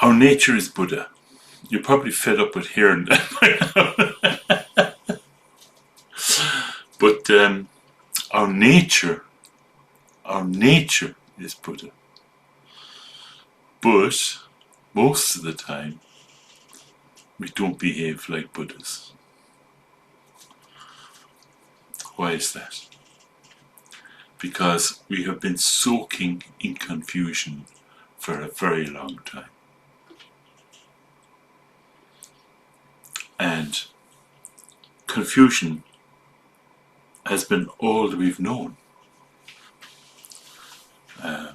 Our nature is Buddha. You're probably fed up with hearing that by now. But our nature is Buddha. But most of the time, we don't behave like Buddhas. Why is that? Because we have been soaking in confusion for a very long time. And confusion has been all that we've known. There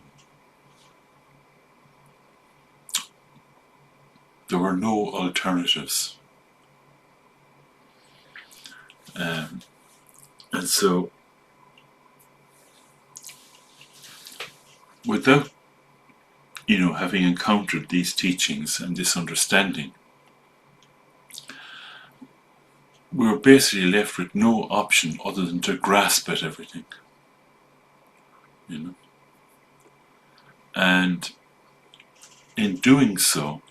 were no alternatives. And so, without, having encountered these teachings and this understanding, we were basically left with no option other than to grasp at everything. And in doing so,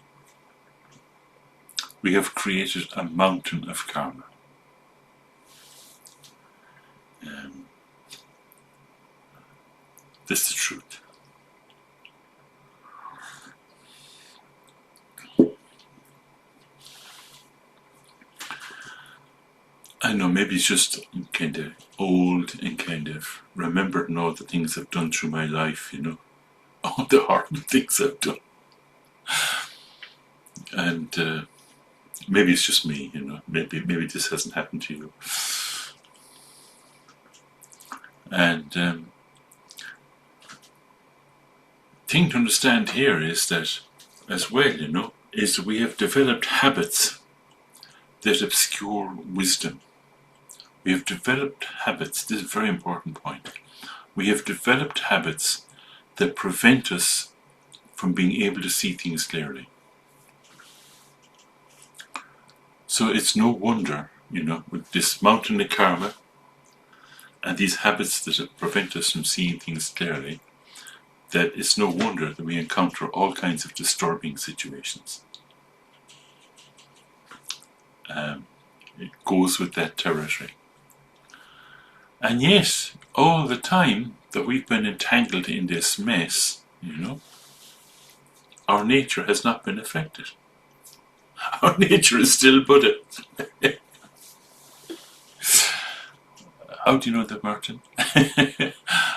we have created a mountain of karma. That's the truth. I know, maybe it's just kind of old and kind of remembering all the things I've done through my life, all the horrible things I've done. And maybe it's just me, maybe this hasn't happened to you. And thing to understand here is that, as well, is that we have developed habits that obscure wisdom. We have developed habits, this is a very important point. We have developed habits that prevent us from being able to see things clearly. So it's no wonder, with this mountain of karma and these habits that prevent us from seeing things clearly, that it's no wonder that we encounter all kinds of disturbing situations. It goes with that territory. And yet, all the time that we've been entangled in this mess, our nature has not been affected. Our nature is still Buddha. How do you know that, Martin?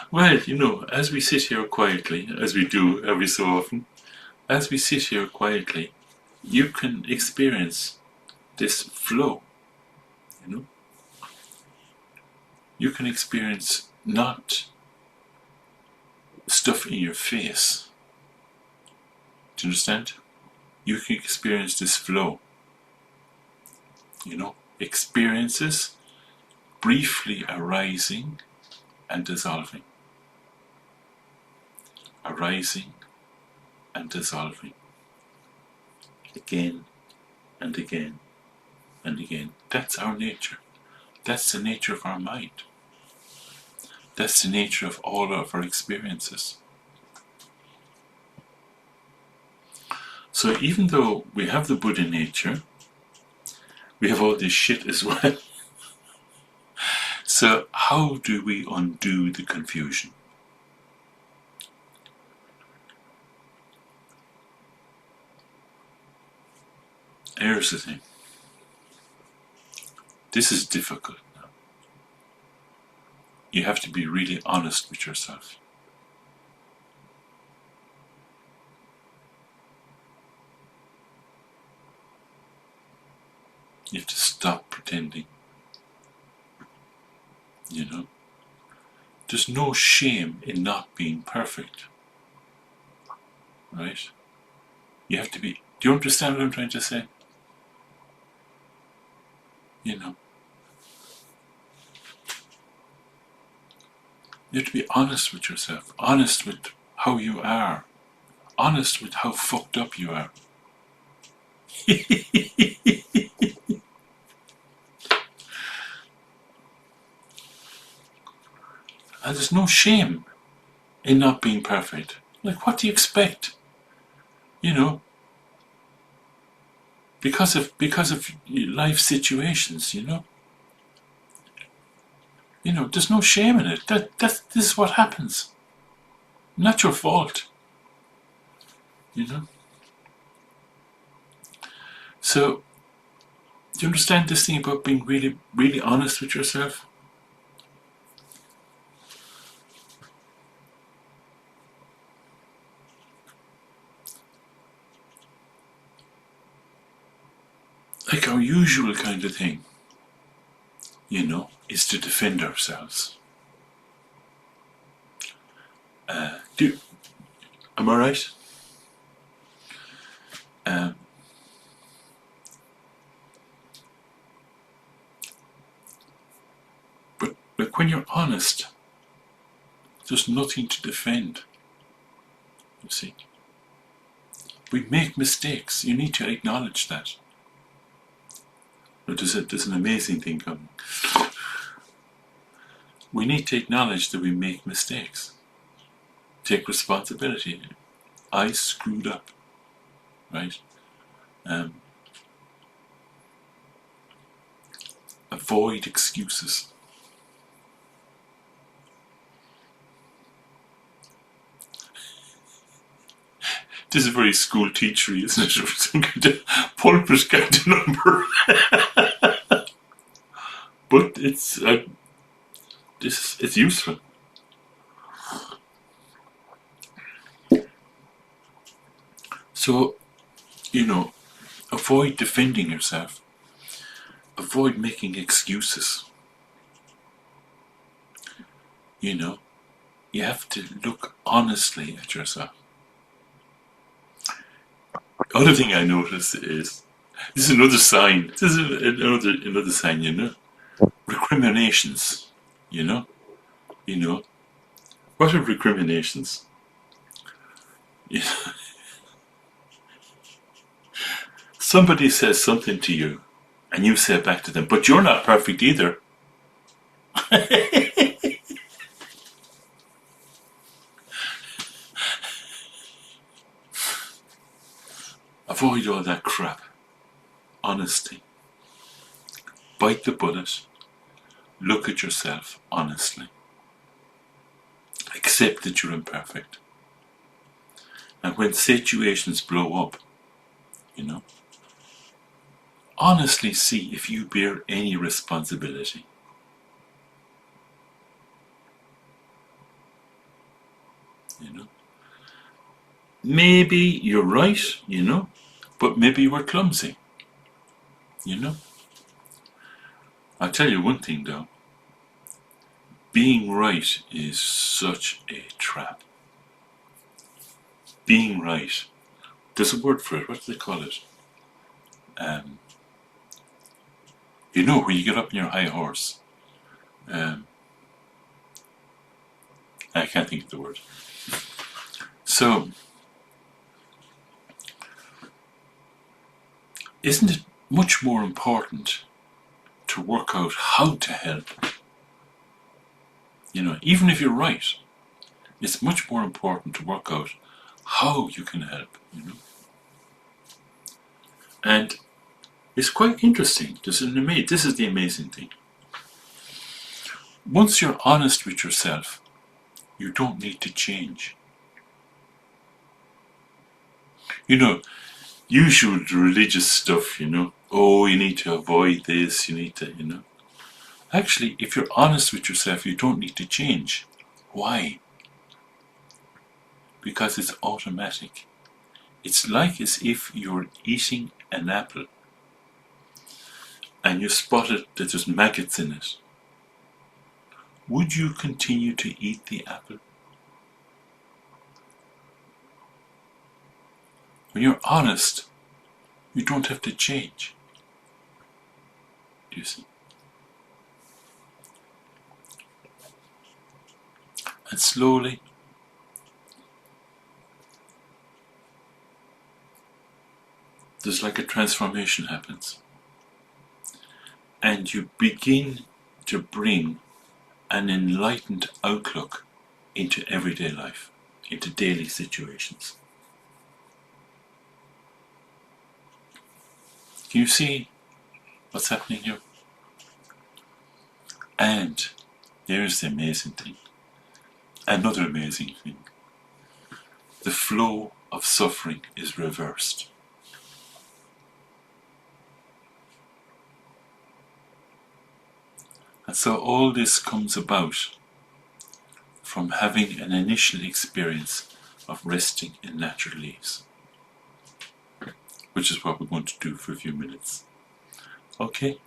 Well, as we sit here quietly, as we do every so often, as we sit here quietly, you can experience this flow, You can experience not stuff in your face. Do you understand? You can experience this flow. Experiences briefly arising and dissolving. Arising and dissolving. Again and again and again. That's our nature. That's the nature of our mind. That's the nature of all of our experiences. So even though we have the Buddha nature, we have all this shit as well. So how do we undo the confusion? Here's the thing. This is difficult now. You have to be really honest with yourself. You have to stop pretending. There's no shame in not being perfect. Right? You have to be. Do you understand what I'm trying to say? You have to be honest with yourself, honest with how you are, honest with how fucked up you are. And there's no shame in not being perfect. Like, what do you expect? because of life situations, there's no shame in it. This is what happens. Not your fault, you know. So, do you understand this thing about being really, really honest with yourself? Like our usual kind of thing, is to defend ourselves. Am I right? But like when you're honest, there's nothing to defend. You see, we make mistakes. You need to acknowledge that. But there's an amazing thing coming. We need to acknowledge that we make mistakes. Take responsibility. I screwed up, right? Avoid excuses. This is very school teachery, isn't it? Some kind of pulpit kind of number. But it's useful. So, avoid defending yourself. Avoid making excuses. You have to look honestly at yourself. Other thing I noticed is this is another sign. This is another sign. Recriminations. What are recriminations? Somebody says something to you, and you say back to them, "But you're not perfect either." Avoid all that crap. Honesty. Bite the bullet. Look at yourself honestly. Accept that you're imperfect. And when situations blow up, honestly see if you bear any responsibility. Maybe you're right, but maybe you were clumsy. I'll tell you one thing though. Being right is such a trap. Being right. There's a word for it. What do they call it? Where you get up on your high horse. I can't think of the word. So, isn't it much more important to work out how to help? Even if you're right, it's much more important to work out how you can help, And it's quite interesting. This is the amazing thing. Once you're honest with yourself, you don't need to change. Usual religious stuff, oh, you need to avoid this, you need to, Actually, if you're honest with yourself, you don't need to change. Why? Because it's automatic. It's like as if you're eating an apple and you spotted that there's maggots in it. Would you continue to eat the apple? When you're honest, you don't have to change. Do you see? And slowly, there's like a transformation happens. And you begin to bring an enlightened outlook into everyday life, into daily situations. Can you see what's happening here? And there's the amazing thing. Another amazing thing. The flow of suffering is reversed. And so all this comes about from having an initial experience of resting in natural ease, which is what we're going to do for a few minutes. Okay?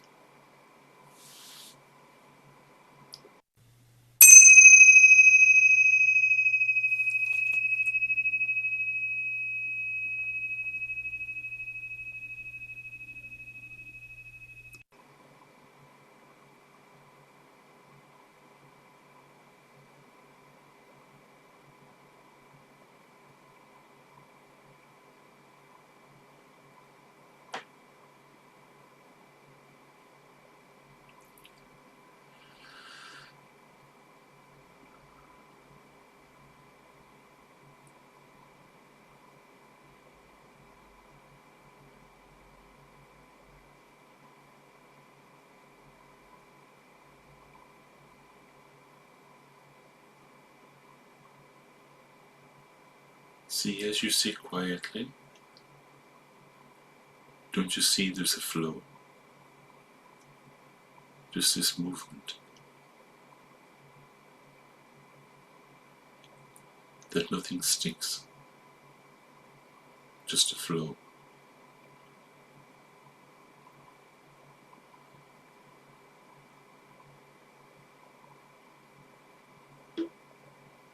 See, as you sit quietly, don't you see there's a flow? Just this movement. That nothing sticks. Just a flow.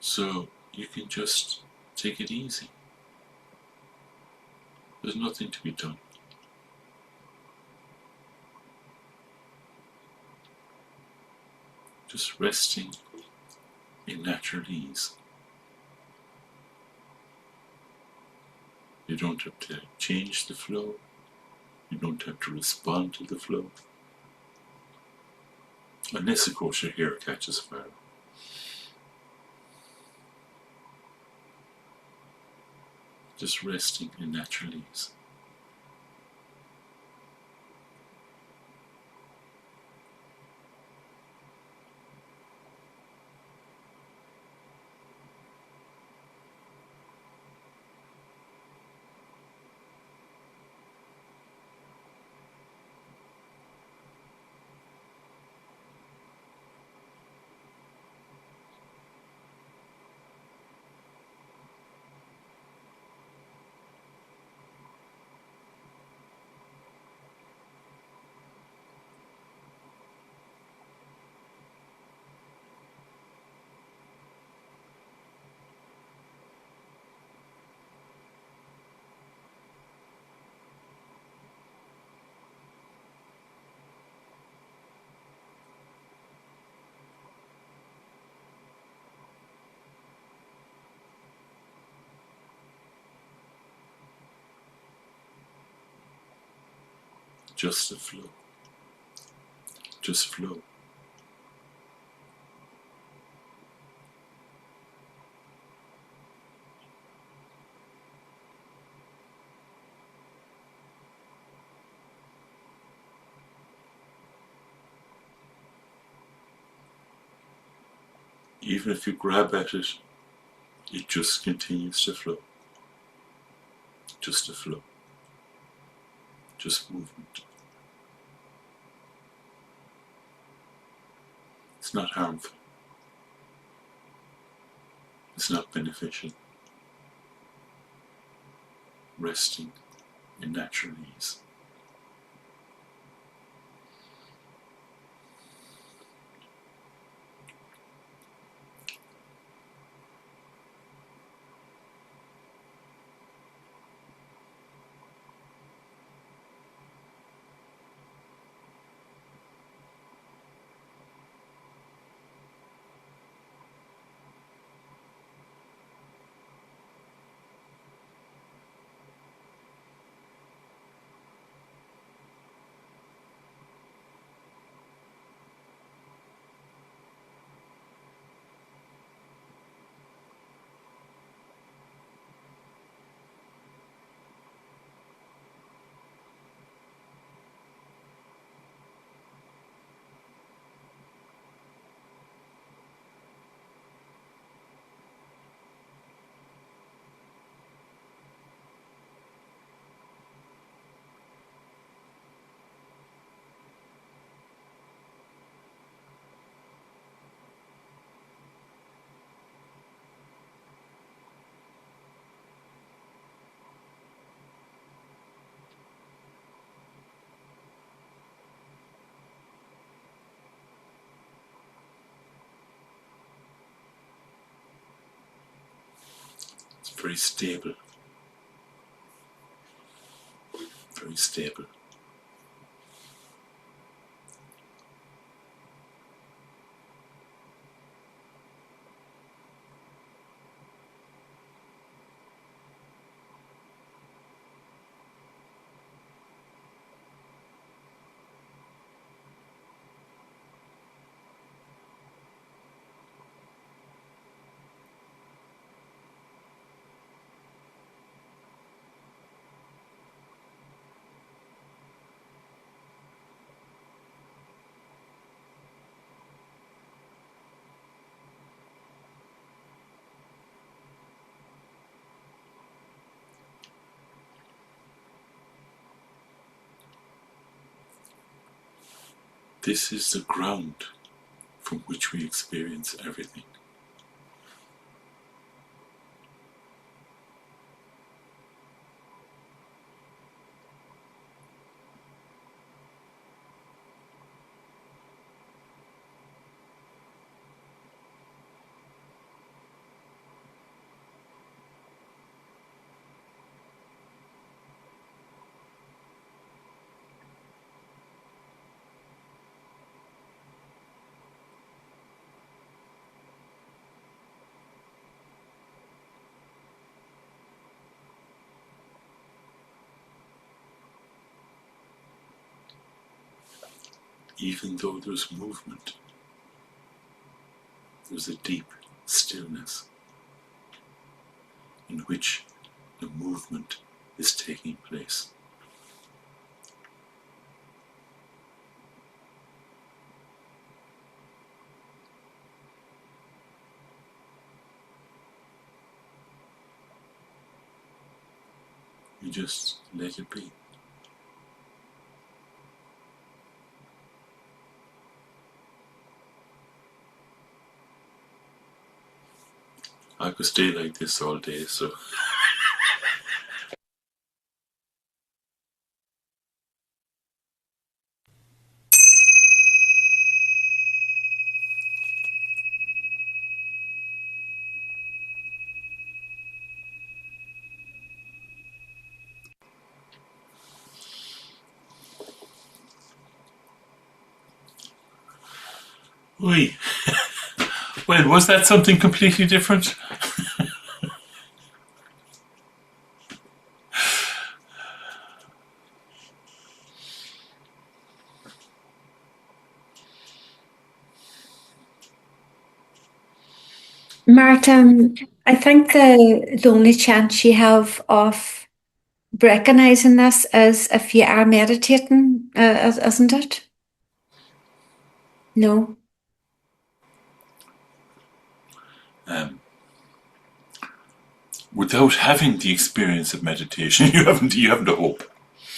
So you can just take it easy. There's nothing to be done. Just resting in natural ease. You don't have to change the flow. You don't have to respond to the flow. Unless, of course, your hair catches fire. Just resting in natural ease. Just a flow. Just flow. Even if you grab at it, it just continues to flow. Just a flow. Just movement. It's not harmful. It's not beneficial. Resting in natural ease. very stable. Very stable. This is the ground from which we experience everything. Even though there's movement, there's a deep stillness in which the movement is taking place. You just let it be. I could stay like this all day, so. Oi. Well, was that something completely different? Martin, I think the only chance you have of recognizing this is if you are meditating, isn't it? No. Without having the experience of meditation, you haven't a hope.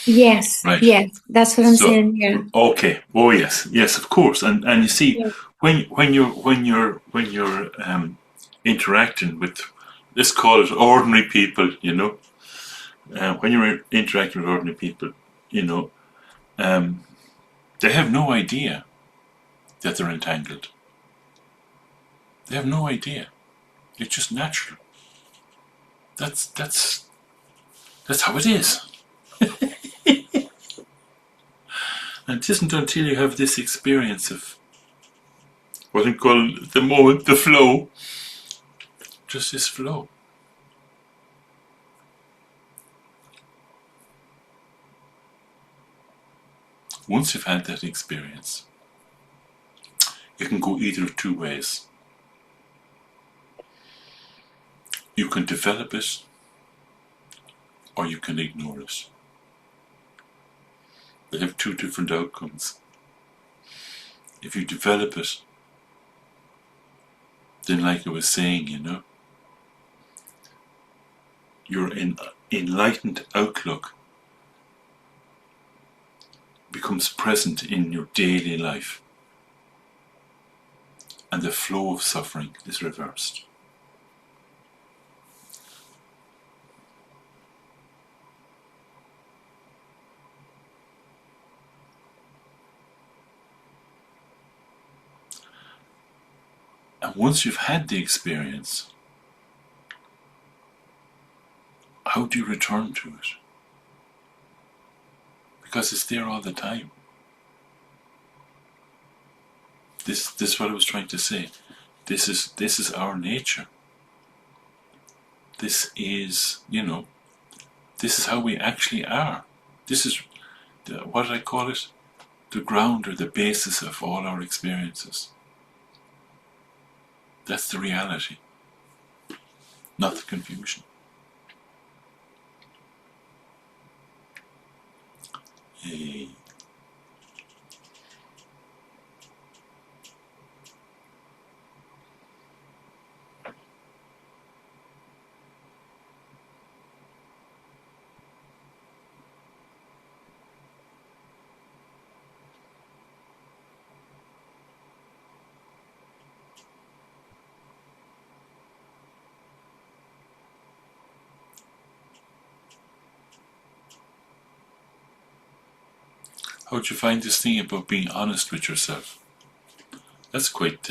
Yes, Right. yes, that's what I'm So, saying. Yeah. okay. Oh yes, yes, of course. And you see, Yeah. when you're interacting with, let's call it ordinary people, when you're interacting with ordinary people, you know, um, they have no idea that they're entangled. They have no idea. It's just natural. That's how it is. And it isn't until you have this experience of what I call the moment, the flow, just this flow. Once you've had that experience, it can go either of two ways. You can develop it or you can ignore it. They have two different outcomes. If you develop it, then like I was saying, your enlightened outlook becomes present in your daily life and the flow of suffering is reversed. And once you've had the experience, how do you return to it? Because it's there all the time. This is what I was trying to say. This is our nature. This is, this is how we actually are. This is, what did I call it? The ground or the basis of all our experiences. That's the reality, not the confusion. Hey. How'd you find this thing about being honest with yourself? That's quite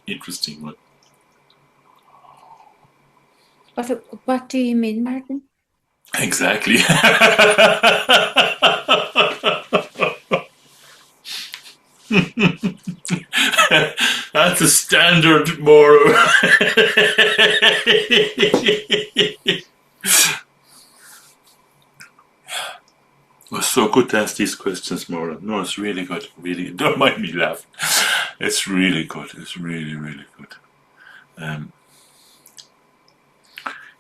interesting one. What do you mean, Martin? Exactly. That's a standard moral. It was so good to ask these questions, Maura. No, it's really good. Really, don't mind me laughing. It's really good. It's really, really good.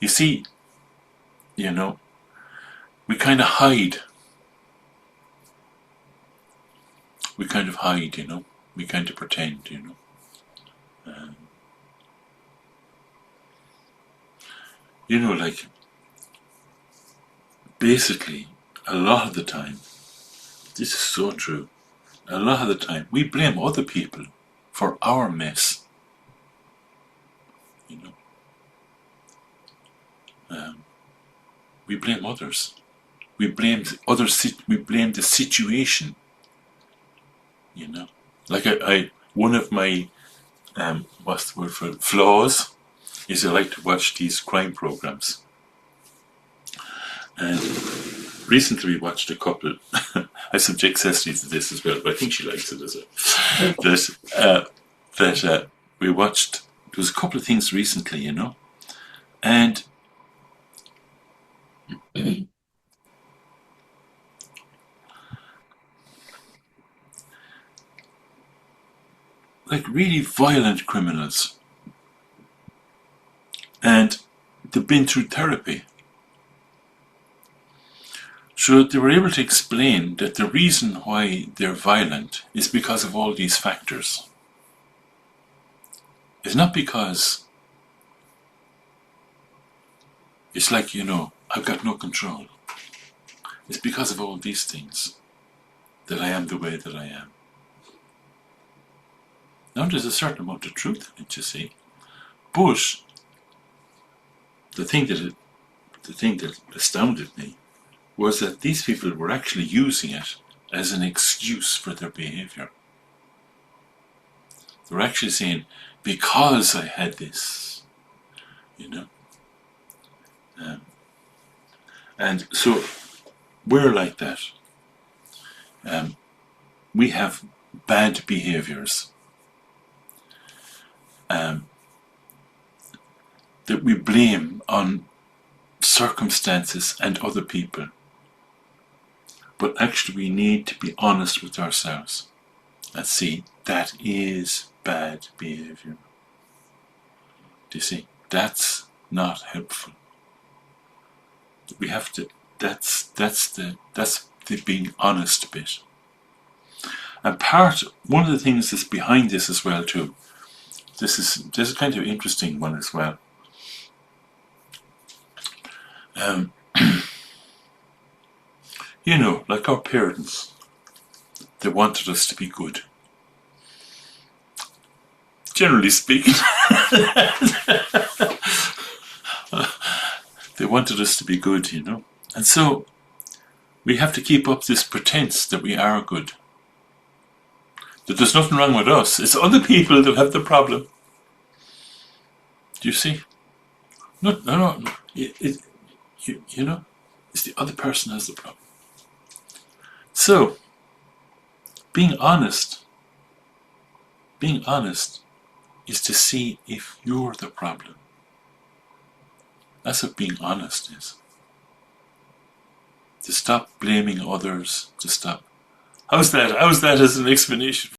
You see, we kind of hide. We kind of hide, We kind of pretend, like, basically, a lot of the time, this is so true, a lot of the time, we blame other people for our mess, we blame others. We blame we blame the situation, Like one of my, what's the word for it, flaws, is I like to watch these crime programs. And recently we watched a couple, I subject Cecily to this as well, but I think she likes it as well. That we watched, there was a couple of things recently, and like really violent criminals, and they've been through therapy. So they were able to explain that the reason why they're violent is because of all these factors. It's not because it's like, I've got no control. It's because of all these things that I am the way that I am. Now there's a certain amount of truth in it, you see. But the thing that astounded me was that these people were actually using it as an excuse for their behavior. They were actually saying, because I had this, and so we're like that. We have bad behaviors that we blame on circumstances and other people. But actually we need to be honest with ourselves and see that is bad behavior. Do you see? That's not helpful. We have to, that's the being honest bit. And one of the things that's behind this as well too, this is kind of interesting one as well. Like our parents, they wanted us to be good. Generally speaking. They wanted us to be good, And so, we have to keep up this pretense that we are good. That there's nothing wrong with us. It's other people that have the problem. Do you see? No. you know, it's the other person has the problem. So, being honest is to see if you're the problem. That's what being honest is. To stop blaming others, to stop. How's that as an explanation?